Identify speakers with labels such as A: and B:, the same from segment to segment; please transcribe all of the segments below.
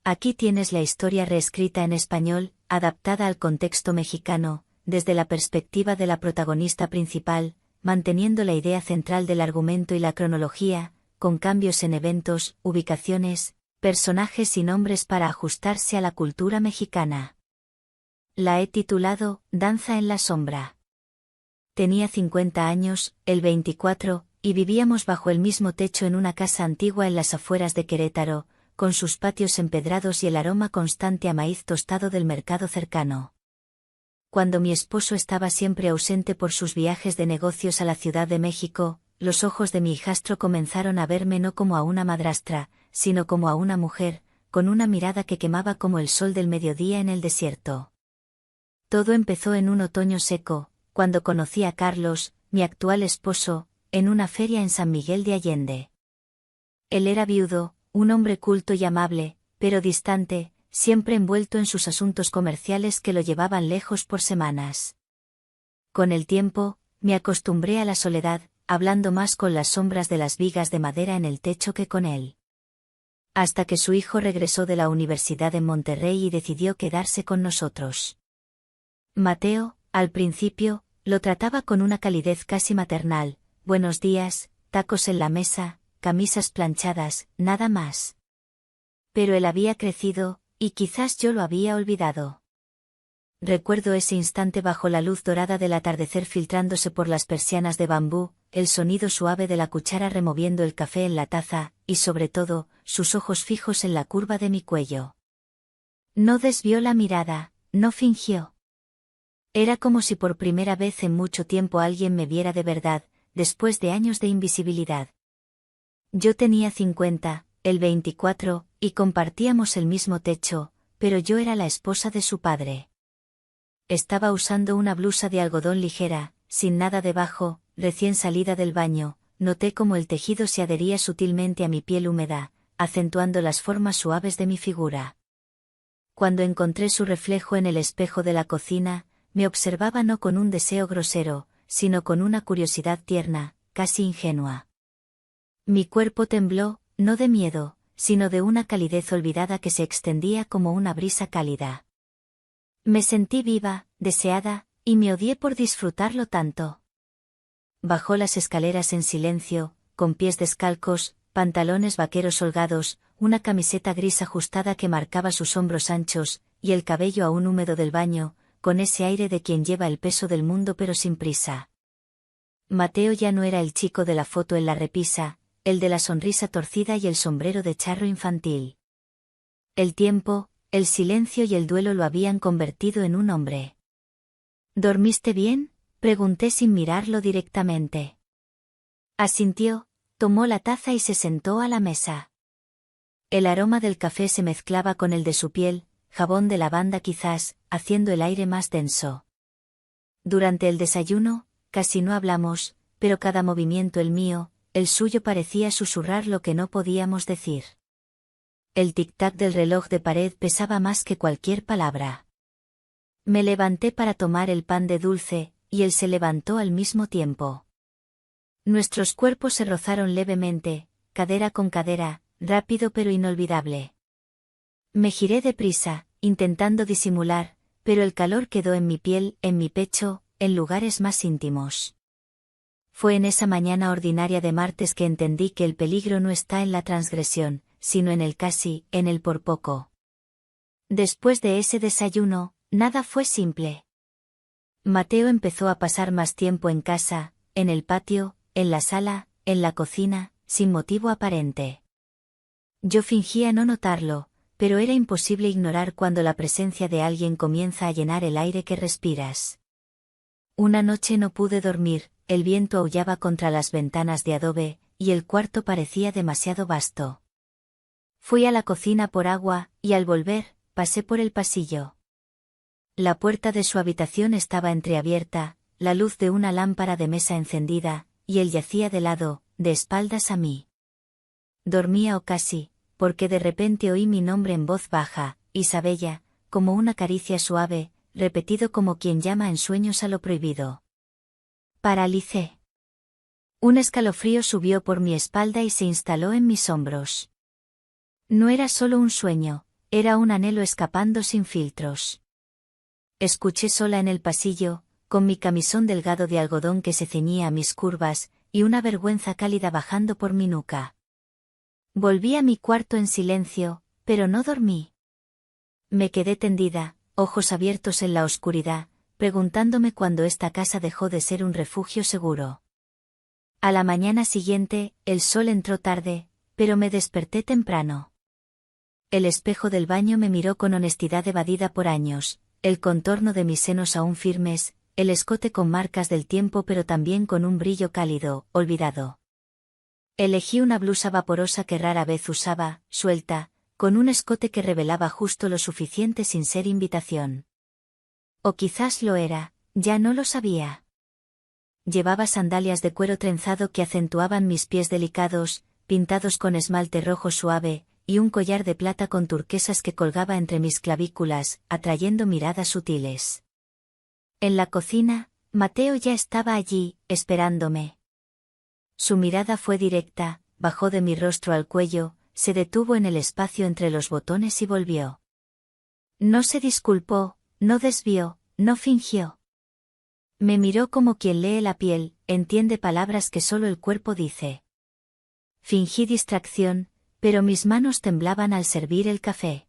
A: Aquí tienes la historia reescrita en español, adaptada al contexto mexicano, desde la perspectiva de la protagonista principal, manteniendo la idea central del argumento y la cronología, con cambios en eventos, ubicaciones, personajes y nombres para ajustarse a la cultura mexicana. La he titulado Danza en la sombra. Tenía 50 años, el 24, y vivíamos bajo el mismo techo en una casa antigua en las afueras de Querétaro, con sus patios empedrados y el aroma constante a maíz tostado del mercado cercano. Cuando mi esposo estaba siempre ausente por sus viajes de negocios a la Ciudad de México, los ojos de mi hijastro comenzaron a verme no como a una madrastra, sino como a una mujer, con una mirada que quemaba como el sol del mediodía en el desierto. Todo empezó en un otoño seco, cuando conocí a Carlos, mi actual esposo, en una feria en San Miguel de Allende. Él era viudo, un hombre culto y amable, pero distante, siempre envuelto en sus asuntos comerciales que lo llevaban lejos por semanas. Con el tiempo, me acostumbré a la soledad, hablando más con las sombras de las vigas de madera en el techo que con él. Hasta que su hijo regresó de la universidad en Monterrey y decidió quedarse con nosotros. Mateo, al principio, lo trataba con una calidez casi maternal: buenos días, tacos en la mesa, camisas planchadas, nada más. Pero él había crecido, y quizás yo lo había olvidado. Recuerdo ese instante bajo la luz dorada del atardecer filtrándose por las persianas de bambú, el sonido suave de la cuchara removiendo el café en la taza, y sobre todo, sus ojos fijos en la curva de mi cuello. No desvió la mirada, no fingió. Era como si por primera vez en mucho tiempo alguien me viera de verdad, después de años de invisibilidad. Yo tenía 50, él 24, y compartíamos el mismo techo, pero yo era la esposa de su padre. Estaba usando una blusa de algodón ligera, sin nada debajo, recién salida del baño. Noté cómo el tejido se adhería sutilmente a mi piel húmeda, acentuando las formas suaves de mi figura. Cuando encontré su reflejo en el espejo de la cocina, me observaba no con un deseo grosero, sino con una curiosidad tierna, casi ingenua. Mi cuerpo tembló, no de miedo, sino de una calidez olvidada que se extendía como una brisa cálida. Me sentí viva, deseada, y me odié por disfrutarlo tanto. Bajó las escaleras en silencio, con pies descalzos, pantalones vaqueros holgados, una camiseta gris ajustada que marcaba sus hombros anchos, y el cabello aún húmedo del baño, con ese aire de quien lleva el peso del mundo pero sin prisa. Mateo ya no era el chico de la foto en la repisa, el de la sonrisa torcida y el sombrero de charro infantil. El tiempo, el silencio y el duelo lo habían convertido en un hombre. ¿Dormiste bien?, pregunté sin mirarlo directamente. Asintió, tomó la taza y se sentó a la mesa. El aroma del café se mezclaba con el de su piel, jabón de lavanda quizás, haciendo el aire más denso. Durante el desayuno, casi no hablamos, pero cada movimiento el mío, el suyo parecía susurrar lo que no podíamos decir. El tic-tac del reloj de pared pesaba más que cualquier palabra. Me levanté para tomar el pan de dulce, y él se levantó al mismo tiempo. Nuestros cuerpos se rozaron levemente, cadera con cadera, rápido pero inolvidable. Me giré deprisa, intentando disimular, pero el calor quedó en mi piel, en mi pecho, en lugares más íntimos. Fue en esa mañana ordinaria de martes que entendí que el peligro no está en la transgresión, sino en el casi, en el por poco. Después de ese desayuno, nada fue simple. Mateo empezó a pasar más tiempo en casa, en el patio, en la sala, en la cocina, sin motivo aparente. Yo fingía no notarlo, pero era imposible ignorar cuando la presencia de alguien comienza a llenar el aire que respiras. Una noche no pude dormir, el viento aullaba contra las ventanas de adobe, y el cuarto parecía demasiado vasto. Fui a la cocina por agua, y al volver, pasé por el pasillo. La puerta de su habitación estaba entreabierta, la luz de una lámpara de mesa encendida, y él yacía de lado, de espaldas a mí. Dormía o casi, porque de repente oí mi nombre en voz baja, Isabella, como una caricia suave, repetido como quien llama en sueños a lo prohibido. Paralicé. Un escalofrío subió por mi espalda y se instaló en mis hombros. No era solo un sueño, era un anhelo escapando sin filtros. Escuché sola en el pasillo, con mi camisón delgado de algodón que se ceñía a mis curvas, y una vergüenza cálida bajando por mi nuca. Volví a mi cuarto en silencio, pero no dormí. Me quedé tendida, ojos abiertos en la oscuridad, preguntándome cuándo esta casa dejó de ser un refugio seguro. A la mañana siguiente, el sol entró tarde, pero me desperté temprano. El espejo del baño me miró con honestidad evadida por años, el contorno de mis senos aún firmes, el escote con marcas del tiempo pero también con un brillo cálido, olvidado. Elegí una blusa vaporosa que rara vez usaba, suelta, con un escote que revelaba justo lo suficiente sin ser invitación. O quizás lo era, ya no lo sabía. Llevaba sandalias de cuero trenzado que acentuaban mis pies delicados, pintados con esmalte rojo suave, y un collar de plata con turquesas que colgaba entre mis clavículas, atrayendo miradas sutiles. En la cocina, Mateo ya estaba allí, esperándome. Su mirada fue directa, bajó de mi rostro al cuello, se detuvo en el espacio entre los botones y volvió. No se disculpó, no desvió, no fingió. Me miró como quien lee la piel, entiende palabras que solo el cuerpo dice. Fingí distracción, pero mis manos temblaban al servir el café.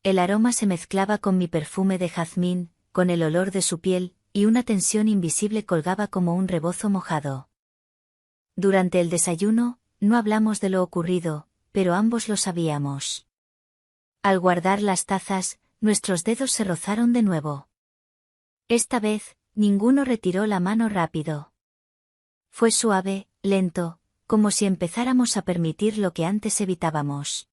A: El aroma se mezclaba con mi perfume de jazmín, con el olor de su piel, y una tensión invisible colgaba como un rebozo mojado. Durante el desayuno, no hablamos de lo ocurrido, pero ambos lo sabíamos. Al guardar las tazas, nuestros dedos se rozaron de nuevo. Esta vez, ninguno retiró la mano rápido. Fue suave, lento, como si empezáramos a permitir lo que antes evitábamos.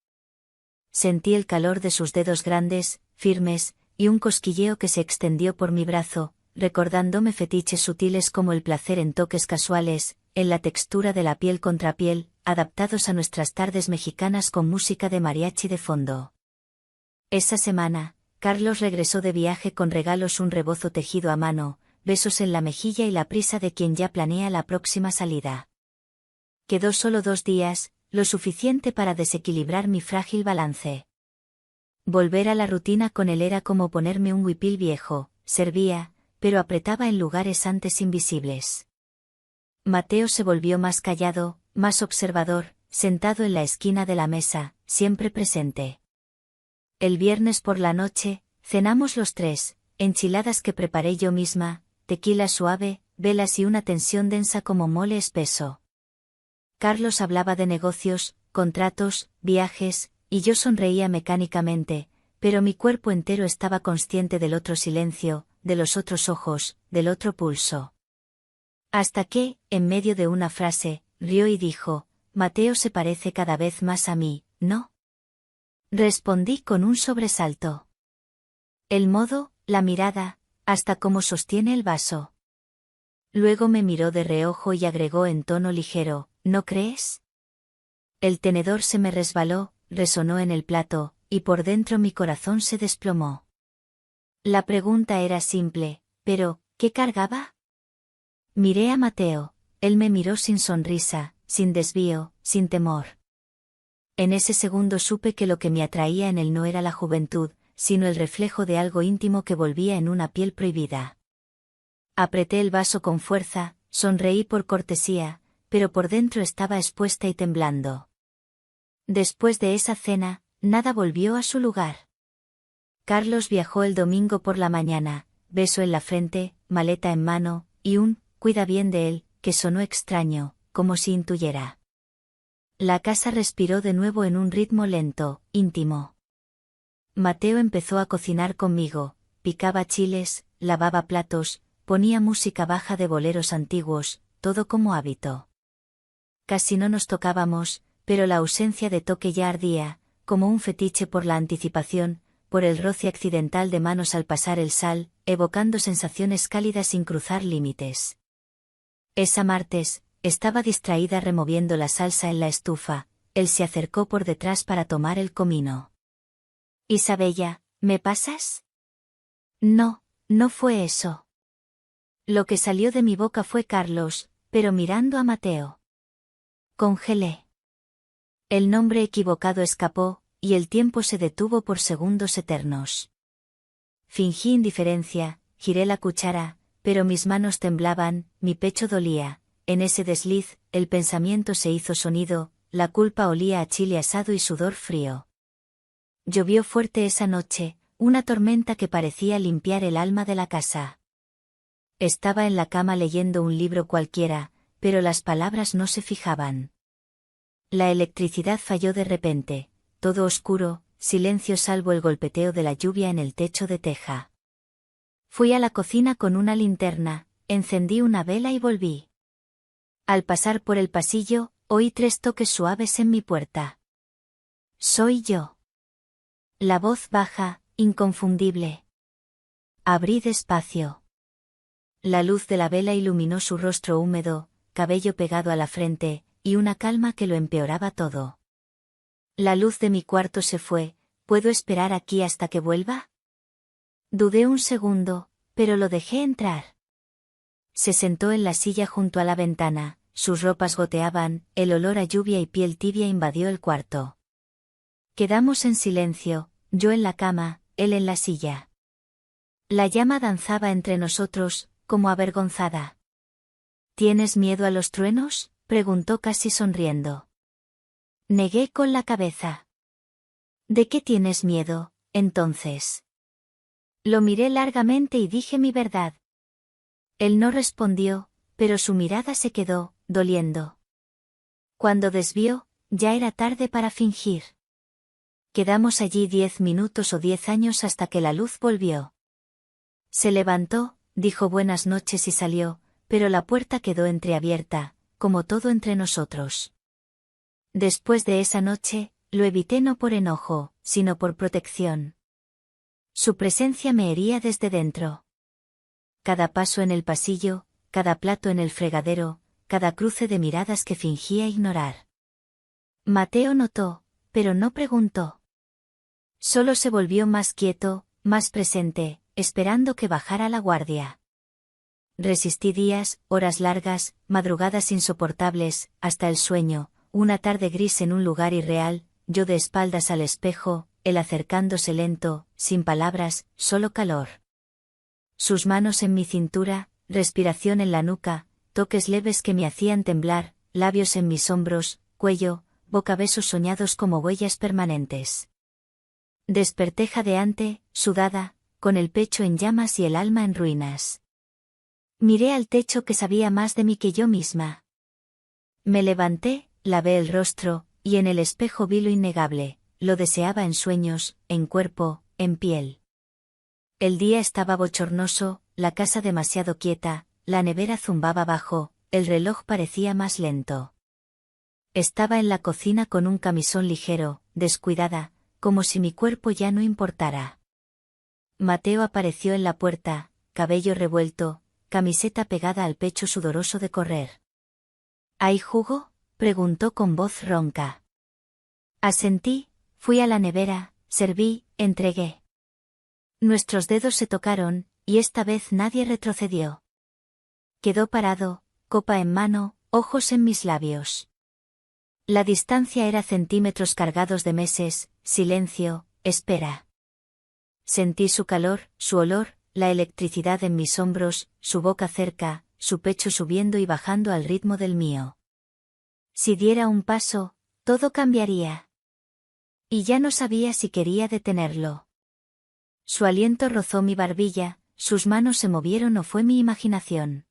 A: Sentí el calor de sus dedos grandes, firmes, y un cosquilleo que se extendió por mi brazo, recordándome fetiches sutiles como el placer en toques casuales, en la textura de la piel contra piel, adaptados a nuestras tardes mexicanas con música de mariachi de fondo. Esa semana, Carlos regresó de viaje con regalos, un rebozo tejido a mano, besos en la mejilla y la prisa de quien ya planea la próxima salida. Quedó solo 2 días, lo suficiente para desequilibrar mi frágil balance. Volver a la rutina con él era como ponerme un huipil viejo, servía, pero apretaba en lugares antes invisibles. Mateo se volvió más callado, más observador, sentado en la esquina de la mesa, siempre presente. El viernes por la noche, cenamos los 3, enchiladas que preparé yo misma, tequila suave, velas y una tensión densa como mole espeso. Carlos hablaba de negocios, contratos, viajes, y yo sonreía mecánicamente, pero mi cuerpo entero estaba consciente del otro silencio, de los otros ojos, del otro pulso. Hasta que, en medio de una frase, rió y dijo, Mateo se parece cada vez más a mí, ¿no? Respondí con un sobresalto. El modo, la mirada, hasta cómo sostiene el vaso. Luego me miró de reojo y agregó en tono ligero, ¿no crees? El tenedor se me resbaló, resonó en el plato, y por dentro mi corazón se desplomó. La pregunta era simple, pero, ¿qué cargaba? Miré a Mateo, él me miró sin sonrisa, sin desvío, sin temor. En ese segundo supe que lo que me atraía en él no era la juventud, sino el reflejo de algo íntimo que volvía en una piel prohibida. Apreté el vaso con fuerza, sonreí por cortesía, pero por dentro estaba expuesta y temblando. Después de esa cena, nada volvió a su lugar. Carlos viajó el domingo por la mañana, beso en la frente, maleta en mano, y cuida bien de él, que sonó extraño, como si intuyera. La casa respiró de nuevo en un ritmo lento, íntimo. Mateo empezó a cocinar conmigo, picaba chiles, lavaba platos, ponía música baja de boleros antiguos, todo como hábito. Casi no nos tocábamos, pero la ausencia de toque ya ardía, como un fetiche por la anticipación, por el roce accidental de manos al pasar el sal, evocando sensaciones cálidas sin cruzar límites. Esa martes, estaba distraída removiendo la salsa en la estufa, él se acercó por detrás para tomar el comino. Isabella, ¿me pasas? No, no fue eso. Lo que salió de mi boca fue Carlos, pero mirando a Mateo. Congelé. El nombre equivocado escapó, y el tiempo se detuvo por segundos eternos. Fingí indiferencia, giré la cuchara, pero mis manos temblaban, mi pecho dolía. En ese desliz, el pensamiento se hizo sonido, la culpa olía a chile asado y sudor frío. Llovió fuerte esa noche, una tormenta que parecía limpiar el alma de la casa. Estaba en la cama leyendo un libro cualquiera, pero las palabras no se fijaban. La electricidad falló de repente, todo oscuro, silencio salvo el golpeteo de la lluvia en el techo de teja. Fui a la cocina con una linterna, encendí una vela y volví. Al pasar por el pasillo, oí 3 toques suaves en mi puerta. Soy yo. La voz baja, inconfundible. Abrí despacio. La luz de la vela iluminó su rostro húmedo, cabello pegado a la frente, y una calma que lo empeoraba todo. La luz de mi cuarto se fue, ¿puedo esperar aquí hasta que vuelva? Dudé un segundo, pero lo dejé entrar. Se sentó en la silla junto a la ventana, sus ropas goteaban, el olor a lluvia y piel tibia invadió el cuarto. Quedamos en silencio, yo en la cama, él en la silla. La llama danzaba entre nosotros, como avergonzada. ¿Tienes miedo a los truenos?, preguntó casi sonriendo. Negué con la cabeza. ¿De qué tienes miedo, entonces? Lo miré largamente y dije mi verdad. Él no respondió, pero su mirada se quedó, doliendo. Cuando desvió, ya era tarde para fingir. Quedamos allí 10 minutos o 10 años hasta que la luz volvió. Se levantó, dijo buenas noches y salió, pero la puerta quedó entreabierta, como todo entre nosotros. Después de esa noche, lo evité no por enojo, sino por protección. Su presencia me hería desde dentro. Cada paso en el pasillo, cada plato en el fregadero, cada cruce de miradas que fingía ignorar. Mateo notó, pero no preguntó. Solo se volvió más quieto, más presente, esperando que bajara la guardia. Resistí días, horas largas, madrugadas insoportables, hasta el sueño, una tarde gris en un lugar irreal, yo de espaldas al espejo, él acercándose lento, sin palabras, solo calor. Sus manos en mi cintura, respiración en la nuca, toques leves que me hacían temblar, labios en mis hombros, cuello, boca, besos soñados como huellas permanentes. Desperté jadeante, sudada, con el pecho en llamas y el alma en ruinas. Miré al techo que sabía más de mí que yo misma. Me levanté, lavé el rostro, y en el espejo vi lo innegable, lo deseaba en sueños, en cuerpo, en piel. El día estaba bochornoso, la casa demasiado quieta, la nevera zumbaba bajo, el reloj parecía más lento. Estaba en la cocina con un camisón ligero, descuidada, como si mi cuerpo ya no importara. Mateo apareció en la puerta, cabello revuelto, camiseta pegada al pecho sudoroso de correr. ¿Hay jugo?, preguntó con voz ronca. Asentí, fui a la nevera, serví, entregué. Nuestros dedos se tocaron, y esta vez nadie retrocedió. Quedó parado, copa en mano, ojos en mis labios. La distancia era centímetros cargados de meses, silencio, espera. Sentí su calor, su olor, la electricidad en mis hombros, su boca cerca, su pecho subiendo y bajando al ritmo del mío. Si diera un paso, todo cambiaría. Y ya no sabía si quería detenerlo. Su aliento rozó mi barbilla, sus manos se movieron o fue mi imaginación.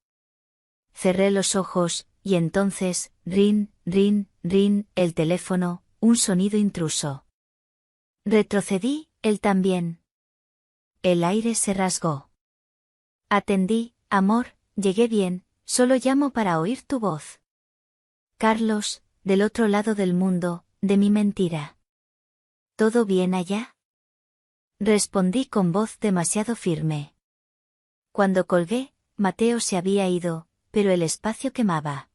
A: Cerré los ojos, y entonces, rin, rin, rin, el teléfono, un sonido intruso. Retrocedí, él también. El aire se rasgó. Atendí, amor, llegué bien, solo llamo para oír tu voz. Carlos, del otro lado del mundo, de mi mentira. ¿Todo bien allá? Respondí con voz demasiado firme. Cuando colgué, Mateo se había ido, pero el espacio quemaba.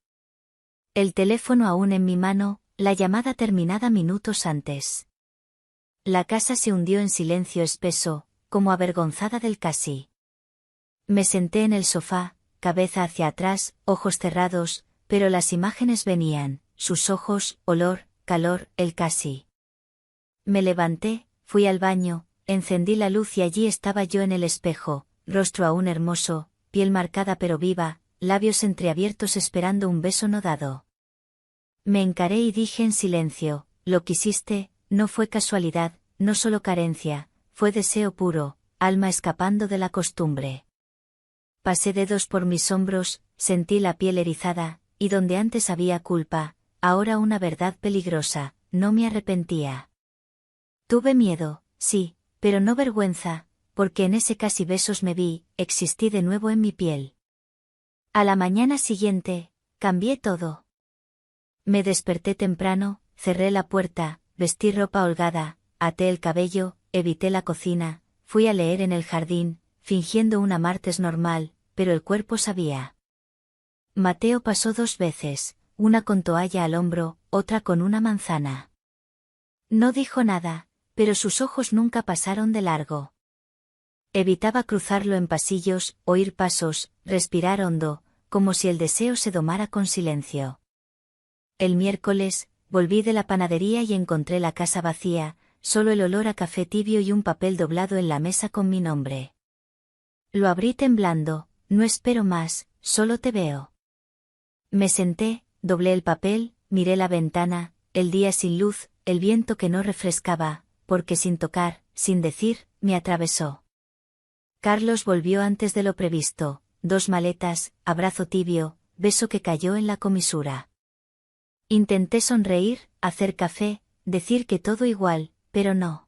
A: El teléfono aún en mi mano, la llamada terminada minutos antes. La casa se hundió en silencio espeso, como avergonzada del casi. Me senté en el sofá, cabeza hacia atrás, ojos cerrados, pero las imágenes venían, sus ojos, olor, calor, el casi. Me levanté, fui al baño, encendí la luz y allí estaba yo en el espejo, rostro aún hermoso, piel marcada pero viva, labios entreabiertos esperando un beso no dado. Me encaré y dije en silencio, lo quisiste, no fue casualidad, no solo carencia, fue deseo puro, alma escapando de la costumbre. Pasé dedos por mis hombros, sentí la piel erizada, y donde antes había culpa, ahora una verdad peligrosa, no me arrepentía. Tuve miedo, sí, pero no vergüenza, porque en ese casi besos me vi, existí de nuevo en mi piel. A la mañana siguiente, cambié todo. Me desperté temprano, cerré la puerta, vestí ropa holgada, até el cabello, evité la cocina, fui a leer en el jardín, fingiendo una martes normal, pero el cuerpo sabía. Mateo pasó 2 veces, una con toalla al hombro, otra con una manzana. No dijo nada, pero sus ojos nunca pasaron de largo. Evitaba cruzarlo en pasillos, oír pasos, respirar hondo, como si el deseo se domara con silencio. El miércoles, volví de la panadería y encontré la casa vacía, solo el olor a café tibio y un papel doblado en la mesa con mi nombre. Lo abrí temblando, no espero más, solo te veo. Me senté, doblé el papel, miré la ventana, el día sin luz, el viento que no refrescaba, porque sin tocar, sin decir, me atravesó. Carlos volvió antes de lo previsto, 2 maletas, abrazo tibio, beso que cayó en la comisura. Intenté sonreír, hacer café, decir que todo igual, pero no.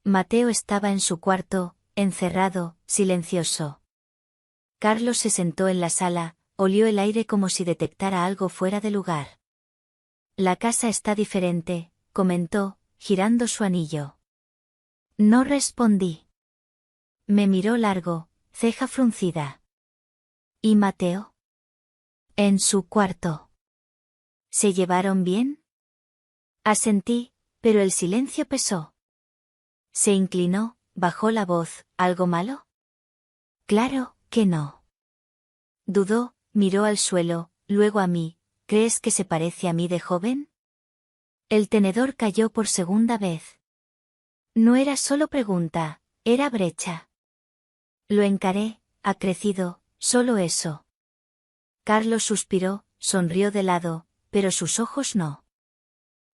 A: Mateo estaba en su cuarto, encerrado, silencioso. Carlos se sentó en la sala, olió el aire como si detectara algo fuera de lugar. La casa está diferente, comentó, girando su anillo. No respondí. Me miró largo, ceja fruncida. ¿Y Mateo? En su cuarto. ¿Se llevaron bien? Asentí, pero el silencio pesó. Se inclinó, bajó la voz, ¿algo malo? Claro, que no. Dudó, miró al suelo, luego a mí, ¿crees que se parece a mí de joven? El tenedor cayó por segunda vez. No era solo pregunta, era brecha. Lo encaré, ha crecido, solo eso. Carlos suspiró, sonrió de lado, pero sus ojos no.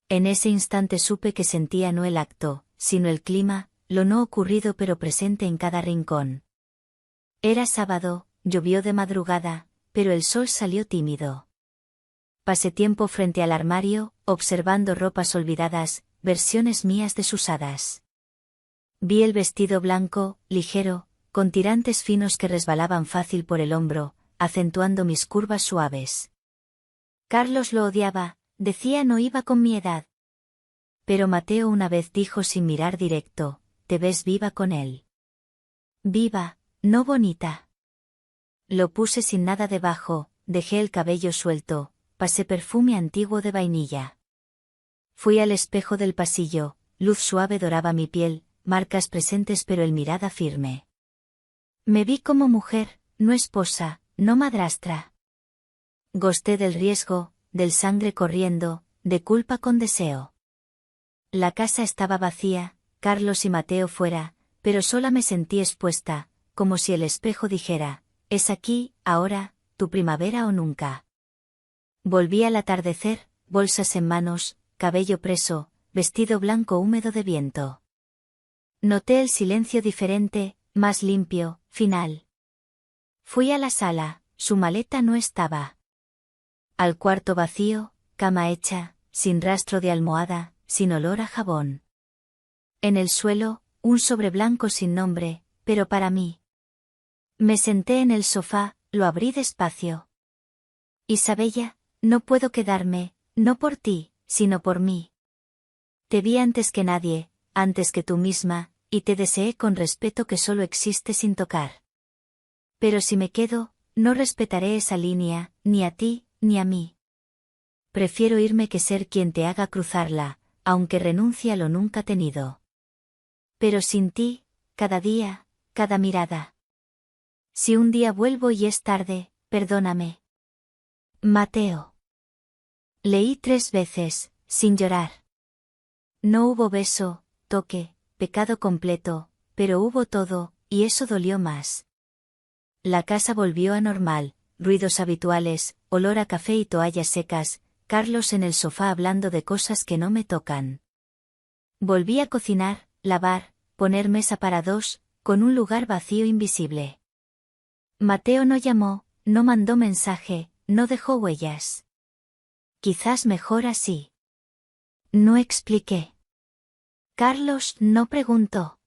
A: En ese instante supe que sentía no el acto, sino el clima, lo no ocurrido pero presente en cada rincón. Era sábado, llovió de madrugada, pero el sol salió tímido. Pasé tiempo frente al armario, observando ropas olvidadas, versiones mías desusadas. Vi el vestido blanco, ligero, con tirantes finos que resbalaban fácil por el hombro, acentuando mis curvas suaves. Carlos lo odiaba, decía no iba con mi edad. Pero Mateo una vez dijo sin mirar directo, te ves viva con él. Viva, no bonita. Lo puse sin nada debajo, dejé el cabello suelto, pasé perfume antiguo de vainilla. Fui al espejo del pasillo, luz suave doraba mi piel, marcas presentes pero el mirada firme. Me vi como mujer, no esposa, no madrastra. Gosté del riesgo, del sangre corriendo, de culpa con deseo. La casa estaba vacía, Carlos y Mateo fuera, pero sola me sentí expuesta, como si el espejo dijera, es aquí, ahora, tu primavera o nunca. Volví al atardecer, bolsas en manos, cabello preso, vestido blanco húmedo de viento. Noté el silencio diferente, más limpio, final. Fui a la sala, su maleta no estaba. Al cuarto vacío, cama hecha, sin rastro de almohada, sin olor a jabón. En el suelo, un sobre blanco sin nombre, pero para mí. Me senté en el sofá, lo abrí despacio. Isabella, no puedo quedarme, no por ti, sino por mí. Te vi antes que nadie, antes que tú misma, y te deseé con respeto que solo existe sin tocar. Pero si me quedo, no respetaré esa línea, ni a ti, ni a mí. Prefiero irme que ser quien te haga cruzarla, aunque renuncie a lo nunca tenido. Pero sin ti, cada día, cada mirada. Si un día vuelvo y es tarde, perdóname. Mateo. Leí 3 veces, sin llorar. No hubo beso, toque, pecado completo, pero hubo todo, y eso dolió más. La casa volvió a normal, ruidos habituales, olor a café y toallas secas, Carlos en el sofá hablando de cosas que no me tocan. Volví a cocinar, lavar, poner mesa para dos, con un lugar vacío invisible. Mateo no llamó, no mandó mensaje, no dejó huellas. Quizás mejor así. No expliqué. Carlos no preguntó.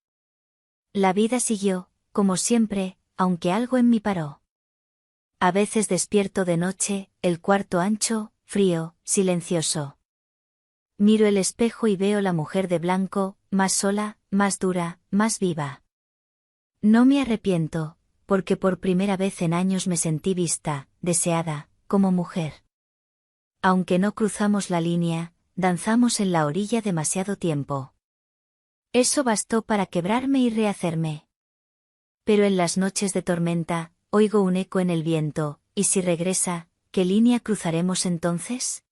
A: La vida siguió, como siempre, aunque algo en mí paró. A veces despierto de noche, el cuarto ancho, frío, silencioso. Miro el espejo y veo la mujer de blanco, más sola, más dura, más viva. No me arrepiento, porque por primera vez en años me sentí vista, deseada, como mujer. Aunque no cruzamos la línea, danzamos en la orilla demasiado tiempo. Eso bastó para quebrarme y rehacerme. Pero en las noches de tormenta, oigo un eco en el viento, ¿y si regresa, qué línea cruzaremos entonces?